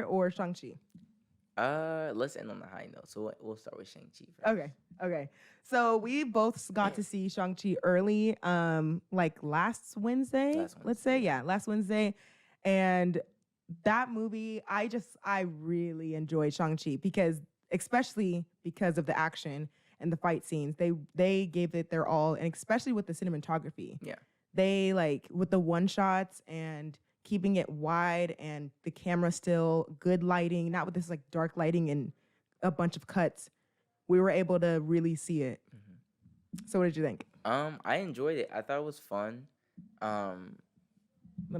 or Shang-Chi? Let's end on the high note. So we'll start with Shang Chi first. Okay. So we both got to see Shang-Chi early, like last Wednesday, Last let's Wednesday, say. Yeah, last Wednesday. And that movie, I really enjoyed Shang-Chi because, especially because of the action and the fight scenes, they gave it their all, and especially with the cinematography. Yeah. They like with the one shots and keeping it wide and the camera still good lighting, not with this like dark lighting and a bunch of cuts. We were able to really see it. So what did you think? I enjoyed it. I thought it was fun. Let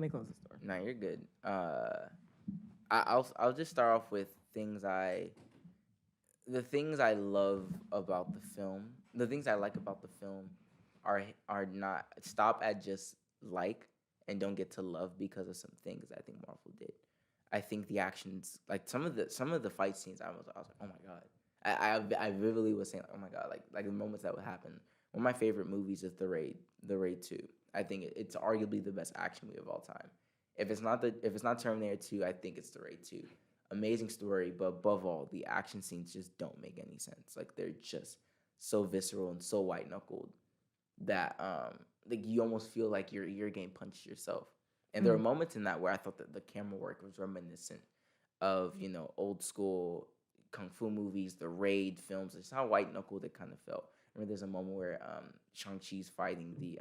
me close this door. No, you're good. I'll just start off with the things I love about the film. The things I like about the film are not stop at just like and don't get to love because of some things I think Marvel did. I think the actions, like some of the fight scenes, I was like, oh my god. I vividly was saying, oh my god, like the moments that would happen. One of my favorite movies is The Raid 2. I think it's arguably the best action movie of all time. If it's not Terminator 2, I think it's The Raid 2. Amazing story, but above all, the action scenes just don't make any sense. Like they're just so visceral and so white knuckled that like you almost feel like you're getting punched yourself. And there were moments in that where I thought that the camera work was reminiscent of, old school kung fu movies, the Raid films. It's how white knuckled it kind of felt. I remember there's a moment where Shang-Chi's fighting the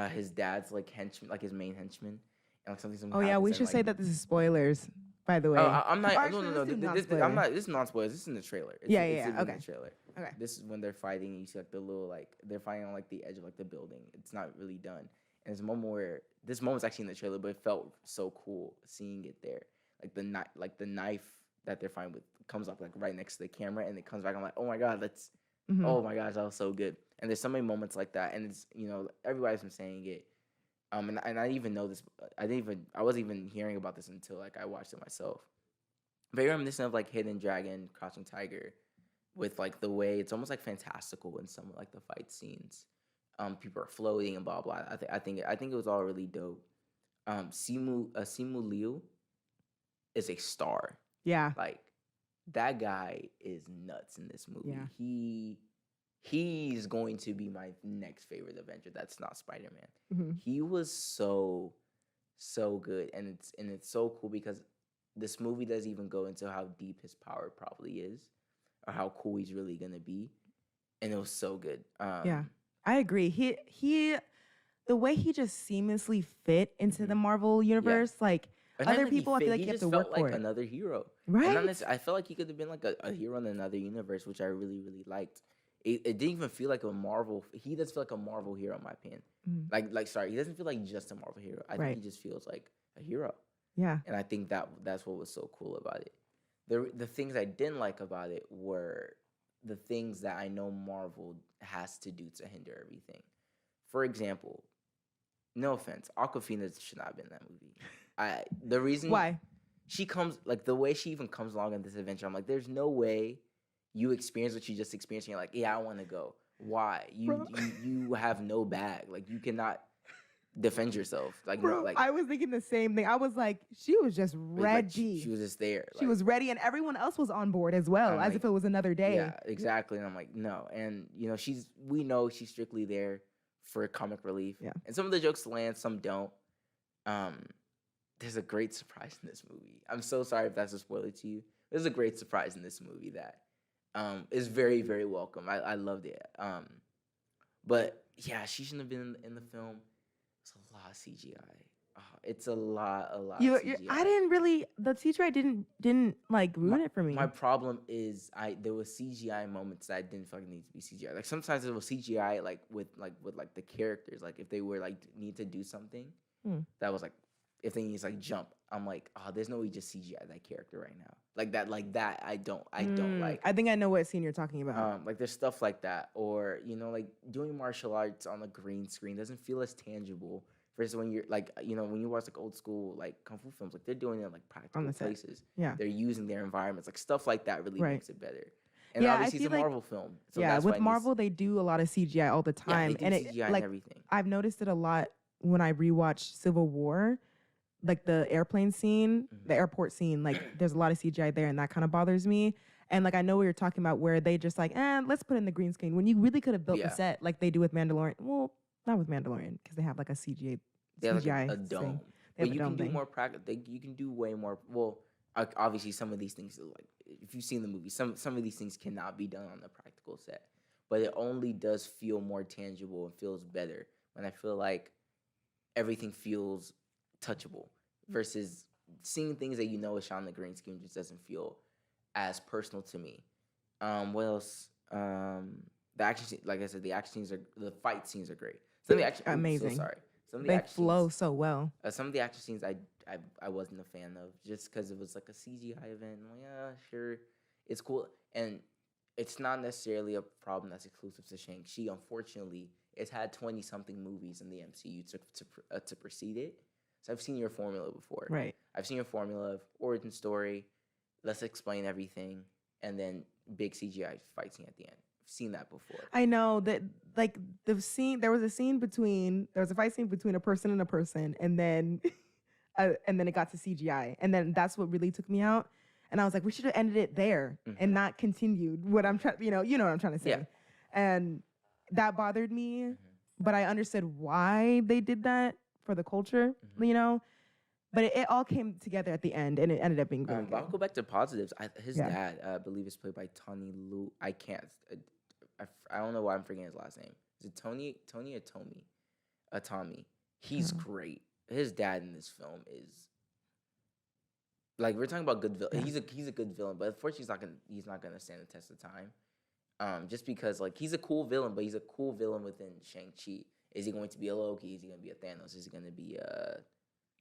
his dad's like henchman, like his main henchman, and like something. Oh yeah, we should say that this is spoilers, by the way. I'm not. Actually, No. I'm not. This is not spoilers. This is in the trailer. It's Okay. in the trailer. Okay. This is when they're fighting, and you see like the little they're fighting on like the edge of like the building. It's not really done, and there's a moment where this moment's actually in the trailer, but it felt so cool seeing it there. Like the knife that they're fighting with comes up like right next to the camera, and it comes back. I'm like, oh my god, that's. Oh my gosh, that was so good. And there's so many moments like that, and it's everybody's been saying it. And I didn't even know this. I wasn't even hearing about this until like I watched it myself. Very reminiscent of like Hidden Dragon, Crouching Tiger, with like the way it's almost like fantastical in some of like the fight scenes. People are floating and blah blah. I think it was all really dope. Simu Liu is a star. Yeah. Like that guy is nuts in this movie. Yeah. He's going to be my next favorite Avenger. That's not Spider-Man. Mm-hmm. He was so good, and it's so cool because this movie doesn't even go into how deep his power probably is, or how cool he's really gonna be, and it was so good. Yeah, I agree. He, the way he just seamlessly fit into the Marvel universe, like. And other like people, I feel like you have to work for like it. another hero, right? And I felt like he could have been like a hero in another universe, which I really, really liked. It didn't even feel like a Marvel. He does feel like a Marvel hero, in my opinion. Sorry, he doesn't feel like just a Marvel hero. I think he just feels like a hero. Yeah, and I think that's what was so cool about it. The things I didn't like about it were the things that I know Marvel has to do to hinder everything. For example, no offense, Awkwafina should not have been in that movie. The reason why she comes, like the way she even comes along in this adventure, I'm like, there's no way you experience what you just experienced and you're like, yeah, I want to go. Why? You have no bag. Like you cannot defend yourself. Like, bro, like I was thinking the same thing. I was like, she was just ready. Like, she was just there. She was ready, and everyone else was on board as well, as if it was another day. Yeah, exactly. And I'm like, no. And we know she's strictly there for comic relief. Yeah. And some of the jokes land, some don't. There's a great surprise in this movie. I'm so sorry if that's a spoiler to you. There's a great surprise in this movie that is very, very welcome. I loved it. But yeah, she shouldn't have been in the film. It's a lot of CGI. It's a lot of CGI. I didn't really, the CGI didn't like ruin it for me. My problem is there was CGI moments that I didn't feel like needed to be CGI. Like sometimes it was CGI like with the characters. Like if they were like need to do something that was like, if they need to like jump, I'm like, oh, there's no way just CGI that character right now. Like that I don't like. I think I know what scene you're talking about. Like there's stuff like that, or like doing martial arts on a green screen doesn't feel as tangible. Versus when you're like, when you watch like old school like kung fu films, like they're doing it in like practical places. Yeah, they're using their environments, like stuff like that really makes it better. And yeah, obviously it's a Marvel film. So yeah, with Marvel they do a lot of CGI all the time, and CGI and everything. I've noticed it a lot when I rewatch Civil War. like the airplane scene, the airport scene, like there's a lot of CGI there, and that kind of bothers me. And like I know what you're talking about, where they just like, let's put in the green screen when you really could have built the Yeah. set like they do with Mandalorian. Well, not with Mandalorian because they have like a They have like CGI a thing. dome, They but have a you can dome do thing. more practical. You can do way more. Well, obviously, some of these things, like if you've seen the movie, some of these things cannot be done on the practical set, but it only does feel more tangible and feels better when I feel like everything feels touchable versus seeing things that you know is shot on the green screen just doesn't feel as personal to me. What else? The action scene, like I said, the fight scenes are great. Some of the action, Amazing. so sorry. Some of the They action flow scenes, so well. some of the action scenes I wasn't a fan of just because it was like a CGI event. I'm like, yeah, sure, it's cool, and it's not necessarily a problem that's exclusive to Shang Chi. Unfortunately, it's had 20 something movies in the MCU to precede it. So I've seen your formula before. Right. I've seen your formula of origin story. Let's explain everything, and then big CGI fight scene at the end. I've seen that before. I know that, like the scene. There was a fight scene between a person and a person, and then it got to CGI, and then that's what really took me out. And I was like, we should have ended it there and not continued. What I'm trying, you know what I'm trying to say, Yeah. and that bothered me. But I understood why they did that for the culture, But it all came together at the end, and it ended up being really good. But I'll go back to positives. His dad, I believe, is played by Tony Lu. I can't. I don't know why I'm forgetting his last name. Is it Tony or Tommy? Tommy. He's great. His dad in this film is like, we're talking about good villain. Yeah. He's a good villain, but unfortunately he's not gonna stand the test of time. Just because like he's a cool villain, but he's a cool villain within Shang-Chi. Is he going to be a Loki? Is he gonna be a Thanos? Is he gonna be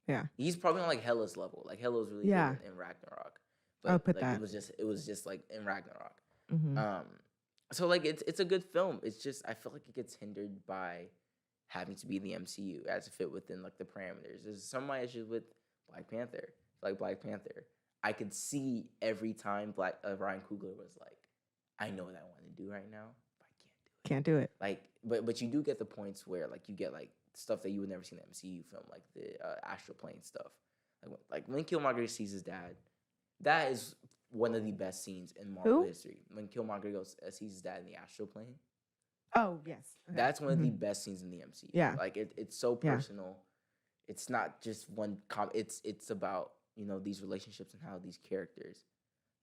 Yeah. He's probably on like Hela's level. Like Hela's really good in Ragnarok. But I'll put like, that. It was just like in Ragnarok. So like it's a good film. It's just I feel like it gets hindered by having to be the MCU as to fit within like the parameters. There's some of my issues with Black Panther. Like Black Panther, I could see every time Ryan Coogler was like, I know what I want to do right now, but I can't do it. Can't do it. Like, but you do get the points where like you get like stuff that you would never see in the MCU film, like the astral plane stuff. Like when Killmonger sees his dad, that is one of the best scenes in Marvel history. When Killmonger sees his dad in the astral plane. Oh yes, okay. That's one of the best scenes in the MCU. Yeah, like it's so personal. Yeah. It's not just one. It's about these relationships and how these characters,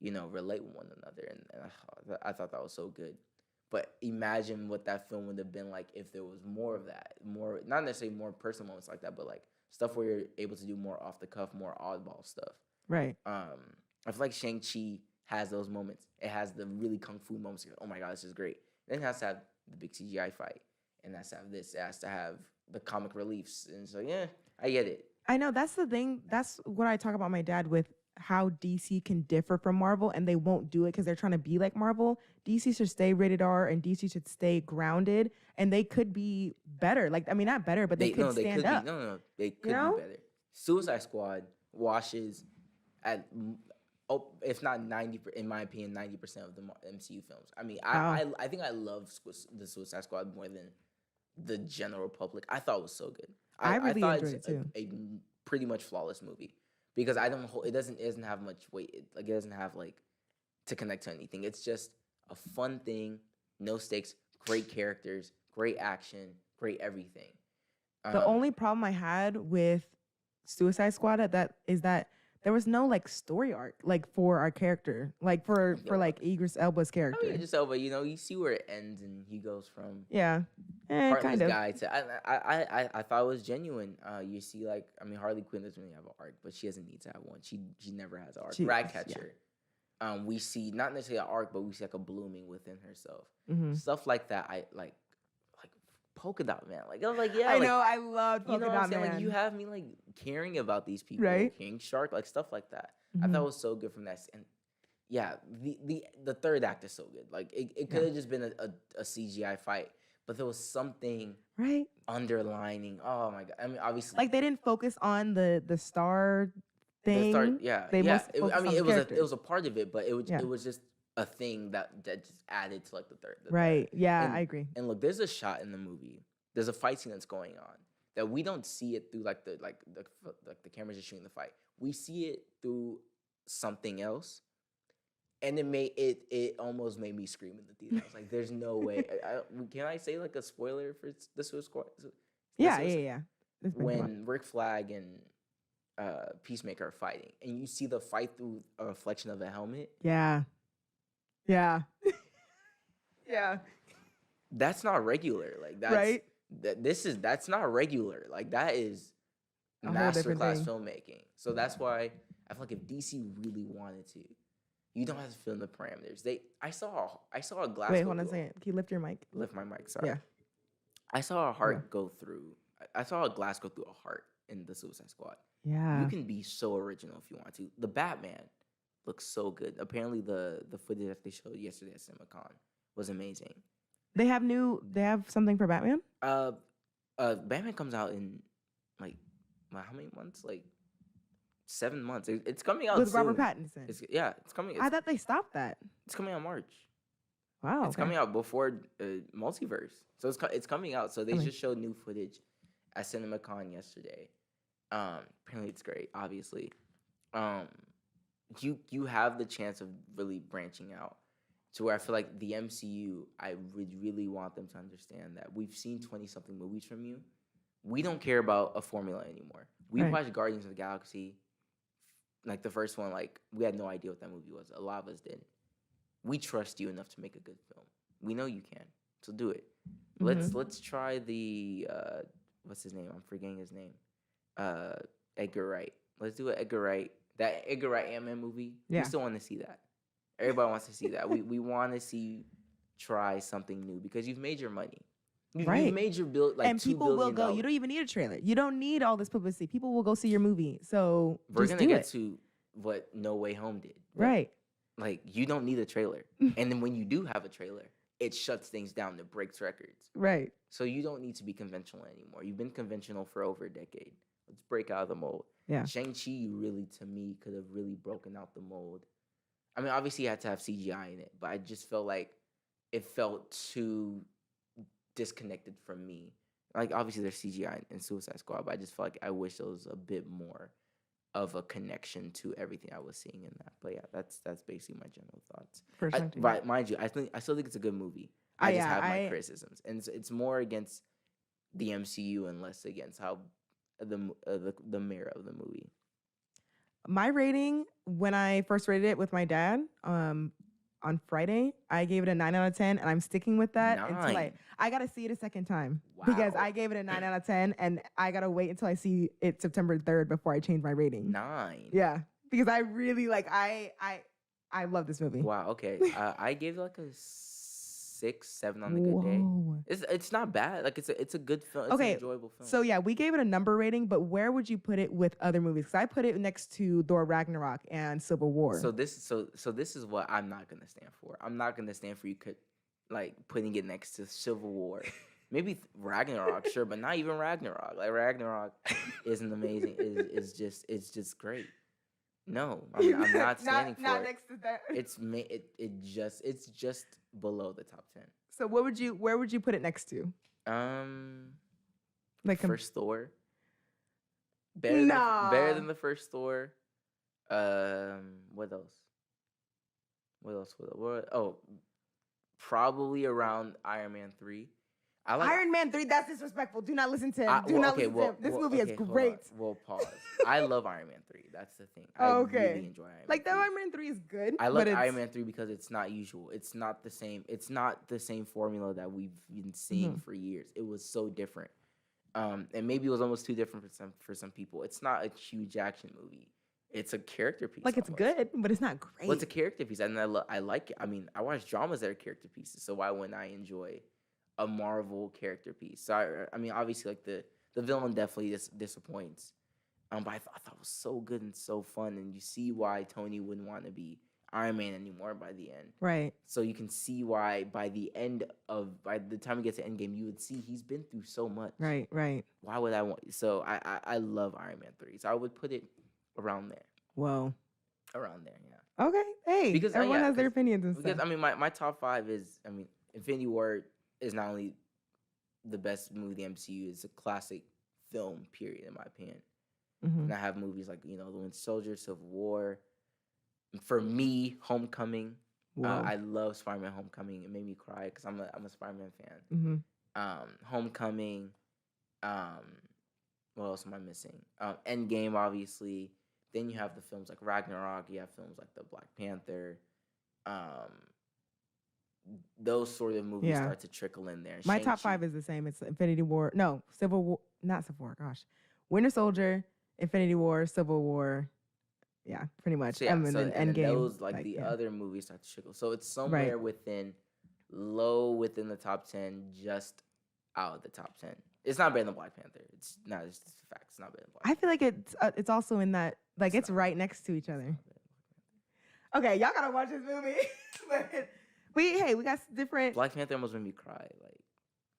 relate with one another, and I thought that was so good. But imagine what that film would have been like if there was more of that, more not necessarily more personal moments like that, but like stuff where you're able to do more off the cuff, more oddball stuff. Right. I feel like Shang-Chi has those moments. It has the really kung fu moments. Oh my god, this is great. Then it has to have the big CGI fight, and it has to have this. It has to have the comic reliefs, and so yeah, I get it. I know that's the thing. That's what I talk about my dad with how DC can differ from Marvel, and they won't do it because they're trying to be like Marvel. DC should stay rated R, and DC should stay grounded, and they could be better. Like, I mean, not better, but they could stand up. They could be better. Suicide Squad washes at, if not 90%, in my opinion, 90% of the MCU films. I mean, I think I love the Suicide Squad more than the general public. I thought it was so good. I really enjoyed it too. A pretty much flawless movie because it doesn't have much weight. It doesn't have like to connect to anything. It's just a fun thing, no stakes, great characters, great action, great everything. The only problem I had with Suicide Squad is that there was no like story arc like for our character, like for like Idris Elba's character. I mean, Idris Elba, you see where it ends, and he goes from heartless kind of guy to I thought it was genuine. You see, like, I mean, Harley Quinn doesn't really have an arc, but she doesn't need to have one. She never has an arc. Ratcatcher, we see not necessarily an arc, but we see like a blooming within herself. Stuff like that. I like Polka Dot Man. Like I was like, yeah, I know, I love Polka Dot Man. Like you have me like caring about these people, right? King Shark, like stuff like that. I thought it was so good from that. And yeah, the third act is so good. Like it could have just been a CGI fight, but there was something underlining. Oh my god! I mean, obviously, like they didn't focus on the star thing. It was a part of it, but it was just a thing that just added to like the third. Right. Yeah, I agree. And look, there's a shot in the movie. There's a fight scene that's going on. that we don't see it through the cameras just shooting the fight. We see it through something else, and it almost made me scream in the theater. I was like, "There's no way." Can I say like a spoiler for the Suicide Squad? Yeah. It's been come out. When Rick Flag and Peacemaker are fighting, and you see the fight through a reflection of a helmet. Yeah. Yeah. That's not regular. Like that's Right? that's not regular. Like that is A whole different masterclass thing. filmmaking. So that's why I feel like if DC really wanted to, you don't have to fill in the parameters. I saw a glass. Wait, hold on a second. Can you lift your mic? Lift my mic. Sorry. Yeah. I saw a heart go through. I saw a glass go through a heart in the Suicide Squad. Yeah. You can be so original if you want to. The Batman looks so good. Apparently, the footage that they showed yesterday at CinemaCon was amazing. They have something for Batman? Batman comes out in like how many months? Like 7 months. It's coming out with soon. Robert Pattinson. It's coming. I thought they stopped that. It's coming out March. Wow. It's coming out before Multiverse. So it's coming out. So they just showed new footage at CinemaCon yesterday. Apparently it's great, obviously. You have the chance of really branching out to where I feel like the MCU, I would really want them to understand that we've seen 20-something movies from you. We don't care about a formula anymore. We watched Guardians of the Galaxy, like the first one, like we had no idea what that movie was. A lot of us didn't. We trust you enough to make a good film. We know you can, so do it. Let's try the what's his name? I'm forgetting his name. Edgar Wright. Let's do an Edgar Wright. That Edgar Wright Ant-Man movie. Yeah. We still want to see that. Everybody wants to see that. We want to see you try something new because you've made your money. You've made your bill, like, and people will go. You don't even need a trailer. You don't need all this publicity. People will go see your movie. So we're gonna get to what No Way Home did. Right. Like you don't need a trailer, and then when you do have a trailer, it shuts things down. It breaks records. Right. So you don't need to be conventional anymore. You've been conventional for over a decade. Let's break out of the mold. Yeah. Shang-Chi really, to me, could have really broken out the mold. I mean, obviously you had to have CGI in it, but I just felt like it felt too disconnected from me. Like obviously there's CGI in Suicide Squad, but I just felt like I wish there was a bit more of a connection to everything I was seeing in that. But yeah, that's basically my general thoughts. But mind you, I still think it's a good movie. I just have my criticisms, and it's more against the MCU and less against how the mirror of the movie. My rating when I first rated it with my dad on Friday, I gave it a 9 out of 10, and I'm sticking with that until I gotta see it a second time because I gave it a 9 out of 10, and I gotta wait until I see it September 3rd before I change my rating. 9. Yeah, because I really I love this movie. Wow. Okay. I gave it like a 6, 7 on the good day. It's not bad. Like it's a good film. It's an enjoyable film. So yeah, we gave it a number rating, but where would you put it with other movies? Because I put it next to Thor Ragnarok and Civil War. So this is what I'm not gonna stand for. I'm not gonna stand for you like putting it next to Civil War. Maybe Ragnarok, sure, but not even Ragnarok. Like Ragnarok isn't amazing. It's just great. No, I'm not standing for it. Not next to that. It's just below the top 10. So where would you put it next to? Like first Thor. Better than the first Thor. What else? Oh, probably around Iron Man 3. I like Iron Man 3. That's disrespectful. Do not listen to him. Listen to him. This movie is great. We'll pause. I love Iron Man 3. That's the thing. I really enjoy Iron Man. Like, the Iron Man 3 is good. I love Iron Man 3 because it's not usual. It's not the same. It's not the same formula that we've been seeing for years. It was so different. And maybe it was almost too different for some people. It's not a huge action movie. It's a character piece. Like, it's good, but it's not great. Well, it's a character piece, and I like it. I mean, I watch dramas that are character pieces, so why wouldn't I enjoy a Marvel character piece? So I mean, obviously, like the villain definitely disappoints. But I thought it was so good and so fun, and you see why Tony wouldn't want to be Iron Man anymore by the end. Right. So you can see why by the time we get to Endgame, you would see he's been through so much. Right. Why would I want? So I love Iron Man 3. So I would put it around there. Whoa. Around there, yeah. Okay. Hey, because everyone has their opinions and stuff. Because I mean, my top 5 is, I mean, Infinity War is not only the best movie in the MCU, it's a classic film. Period, in my opinion. Mm-hmm. And I have movies like The Winter Soldier, Civil War. For me, Homecoming. I love Spider-Man Homecoming. It made me cry because I'm a Spider-Man fan. Mm-hmm. Homecoming. What else am I missing? Endgame, obviously. Then you have the films like Ragnarok. You have films like the Black Panther. Those sort of movies start to trickle in there. My top 5 is the same. It's Infinity War. No, Civil War. Not Civil War. Gosh, Winter Soldier, Infinity War, Civil War. Yeah, pretty much. So, yeah, and then and Endgame. then those the other movies start to trickle. So it's somewhere within the top 10, just out of the top 10. It's not better than Black Panther. It's not. It's just a fact. It's not better than Black Panther. I feel like it's also in that it's right next to each other. Okay, y'all gotta watch this movie. But we got different. Black Panther almost made me cry.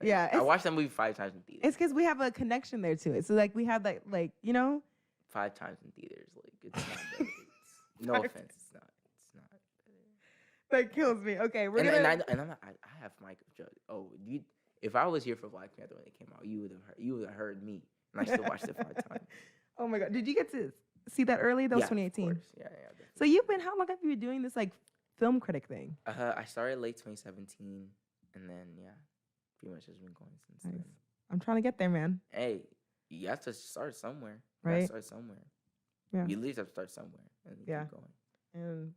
Yeah, I watched that movie 5 times in theaters. It's because we have a connection there to it. So we have 5 times in theaters. It's not better. No offense, it's not. It's not better. That kills me. Okay, we're gonna. And I have Mike judge. Oh, if I was here for Black Panther when it came out, you would have heard me, and I still watched it 5 times. Oh my God, did you get to see that early? That was 2018. Of course. Yeah. So how long have you been doing this film critic thing? I started late 2017, and then pretty much has been going since then. I'm trying to get there, man. Hey, you have to start somewhere. Right. Start somewhere. Yeah. You at least have to start somewhere and keep going. And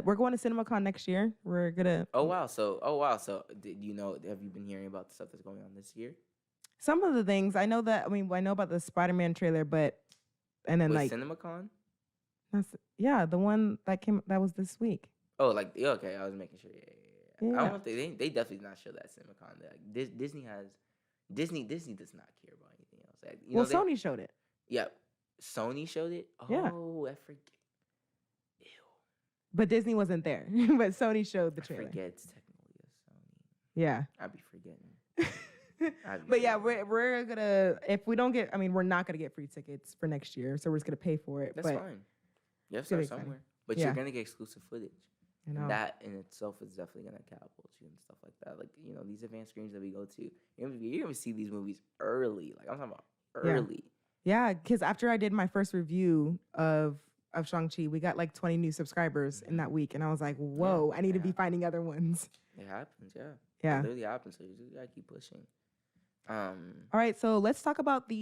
we're going to CinemaCon next year. We're gonna. Oh wow! So did you know? Have you been hearing about the stuff that's going on this year? Some of the things I know I know about the Spider-Man trailer, and then CinemaCon. The one that was this week. Oh, okay. I was making sure. Yeah. I don't know if they definitely did not show that CinemaCon. Disney does not care about anything else. Sony showed it. Yeah, Sony showed it. Oh, yeah. I forget. Ew. But Disney wasn't there. But Sony showed the trailer. I forget it's technically a Sony. Yeah. I'd be forgetting. But yeah, we're gonna we're not gonna get free tickets for next year, so we're just gonna pay for it. That's fine. You have to start somewhere. But you're gonna get exclusive footage. And that in itself is definitely gonna catapult you and stuff like that. These advanced screens that we go to, you're gonna see these movies early. I'm talking about early. Yeah, because after I did my first review of Shang Chi, we got 20 new subscribers in that week, and I was like, whoa, I need to be finding other ones. It happens, yeah. Yeah. It literally happens. So you just gotta keep pushing. All right, so let's talk about the